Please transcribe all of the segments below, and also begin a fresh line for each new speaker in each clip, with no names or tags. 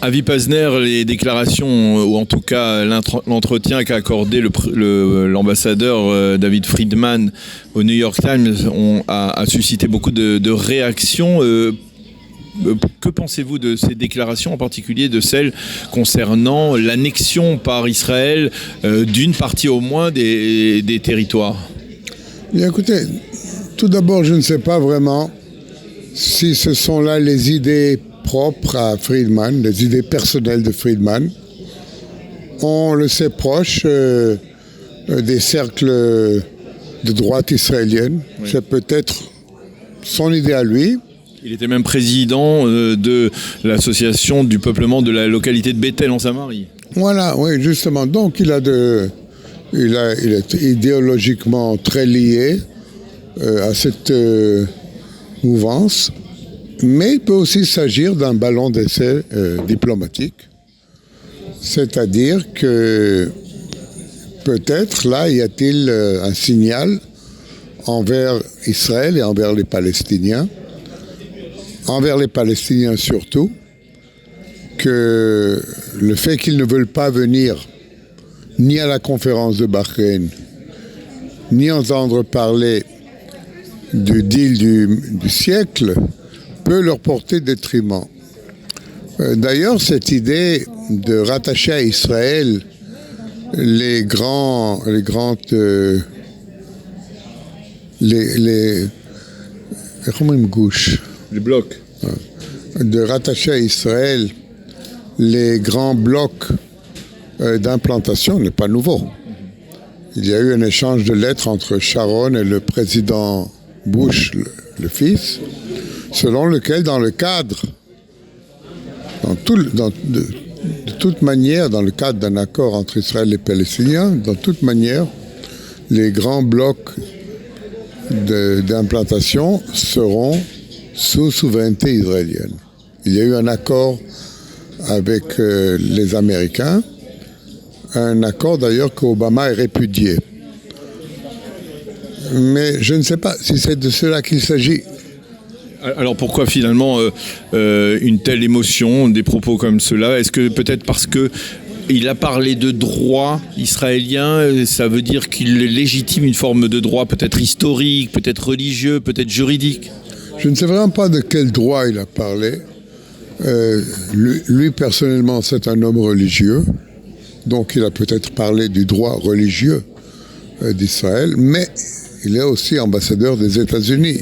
Avi Pazner, les déclarations, ou en tout cas l'entretien qu'a accordé l'ambassadeur David Friedman au New York Times a suscité beaucoup de réactions. Que pensez-vous de ces déclarations, en particulier de celles concernant l'annexion par Israël d'une partie au moins des territoires ?
Bien, écoutez, tout d'abord, je ne sais pas vraiment si ce sont là les idées propres à Friedman, les idées personnelles de Friedman. On le sait proche des cercles de droite israélienne. Oui. C'est peut-être son idée à lui.
Il était même président de l'association du peuplement de la localité de Bethel en Samarie.
Voilà, oui, justement. Donc il est idéologiquement très lié à cette mouvance, mais il peut aussi s'agir d'un ballon d'essai diplomatique. C'est-à-dire que peut-être là, y a-t-il un signal envers Israël et envers les Palestiniens surtout, que le fait qu'ils ne veulent pas venir ni à la conférence de Bahreïn, ni entendre parler du deal du siècle, peut leur porter détriment. D'ailleurs, cette idée de rattacher à Israël les blocs. De rattacher à Israël les grands blocs d'implantation n'est pas nouveau. Il y a eu un échange de lettres entre Sharon et le président Bush, le fils, selon lequel, dans le cadre, de toute manière, dans le cadre d'un accord entre Israël et les Palestiniens, dans toute manière, les grands blocs d'implantation seront sous souveraineté israélienne. Il y a eu un accord avec les Américains, un accord d'ailleurs qu'Obama a répudié. Mais je ne sais pas si c'est de cela qu'il s'agit.
Alors pourquoi finalement une telle émotion, des propos comme cela ? Est-ce que peut-être parce qu'il a parlé de droit israélien, ça veut dire qu'il légitime une forme de droit peut-être historique, peut-être religieux, peut-être juridique ?
Je ne sais vraiment pas de quel droit il a parlé. Lui, personnellement, c'est un homme religieux. Donc, il a peut-être parlé du droit religieux d'Israël. Mais il est aussi ambassadeur des États-Unis.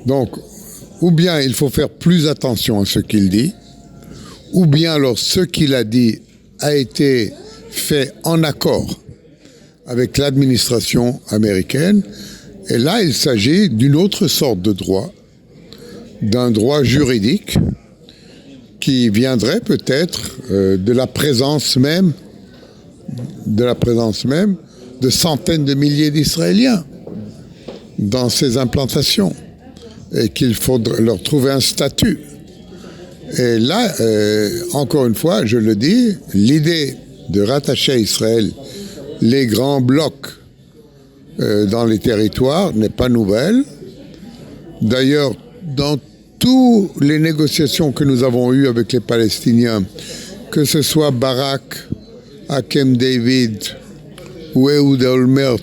Donc, ou bien il faut faire plus attention à ce qu'il dit, ou bien alors ce qu'il a dit a été fait en accord avec l'administration américaine. Et là, il s'agit d'une autre sorte de droit, d'un droit juridique qui viendrait peut-être de la présence même de centaines de milliers d'Israéliens dans ces implantations et qu'il faudrait leur trouver un statut. Et là, encore une fois, je le dis, l'idée de rattacher à Israël les grands blocs dans les territoires n'est pas nouvelle. D'ailleurs, dans toutes les négociations que nous avons eues avec les Palestiniens, que ce soit Barak, Hakem David ou Ehud Olmert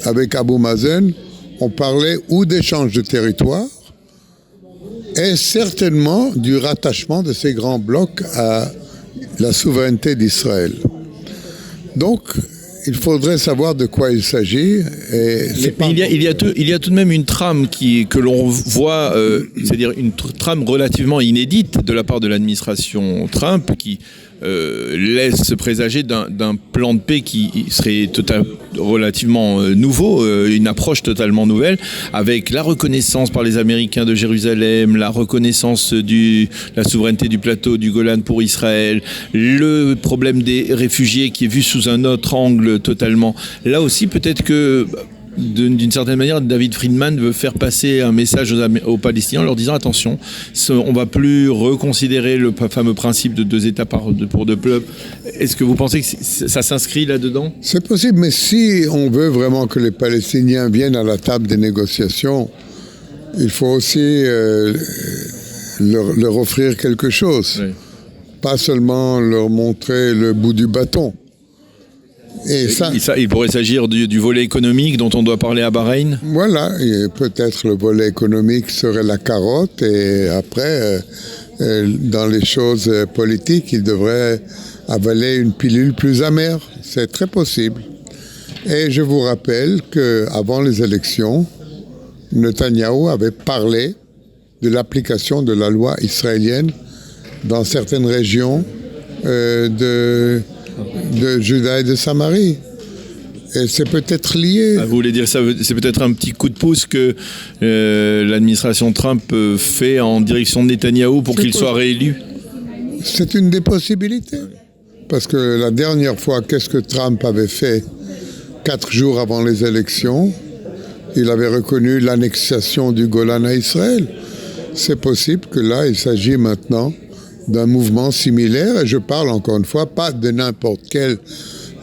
avec Abu Mazen, on parlait ou d'échange de territoire et certainement du rattachement de ces grands blocs à la souveraineté d'Israël. Donc, il faudrait savoir de quoi il s'agit.
Il y a tout de même une trame que l'on voit, c'est-à-dire une trame relativement inédite de la part de l'administration Trump qui laisse présager d'un plan de paix qui serait relativement nouveau, une approche totalement nouvelle, avec la reconnaissance par les Américains de Jérusalem, la reconnaissance de la souveraineté du plateau du Golan pour Israël, le problème des réfugiés qui est vu sous un autre angle totalement. Là aussi, peut-être que d'une certaine manière, David Friedman veut faire passer un message aux Palestiniens en leur disant attention, on ne va plus reconsidérer le fameux principe de 2 États pour 2 peuples. Est-ce que vous pensez que ça s'inscrit là-dedans ?
C'est possible, mais si on veut vraiment que les Palestiniens viennent à la table des négociations, il faut aussi leur offrir quelque chose. Oui. pas seulement leur montrer le bout du bâton. Et
il pourrait s'agir du volet économique dont on doit parler à Bahreïn.
Voilà, et peut-être le volet économique serait la carotte, et après, dans les choses politiques, il devrait avaler une pilule plus amère. C'est très possible. Et je vous rappelle qu'avant les élections, Netanyahou avait parlé de l'application de la loi israélienne dans certaines régions de Juda et de Samarie. Et c'est peut-être lié.
Vous voulez dire ça, c'est peut-être un petit coup de pouce que l'administration Trump fait en direction de Netanyahou pour qu'il soit réélu?
C'est une des possibilités. Parce que la dernière fois, qu'est-ce que Trump avait fait 4 jours avant les élections? Il avait reconnu l'annexion du Golan à Israël. C'est possible que là, il s'agit maintenant d'un mouvement similaire. Et je parle encore une fois, pas de n'importe quelle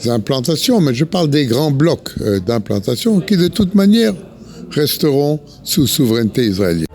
implantation, mais je parle des grands blocs d'implantation qui, de toute manière, resteront sous souveraineté israélienne.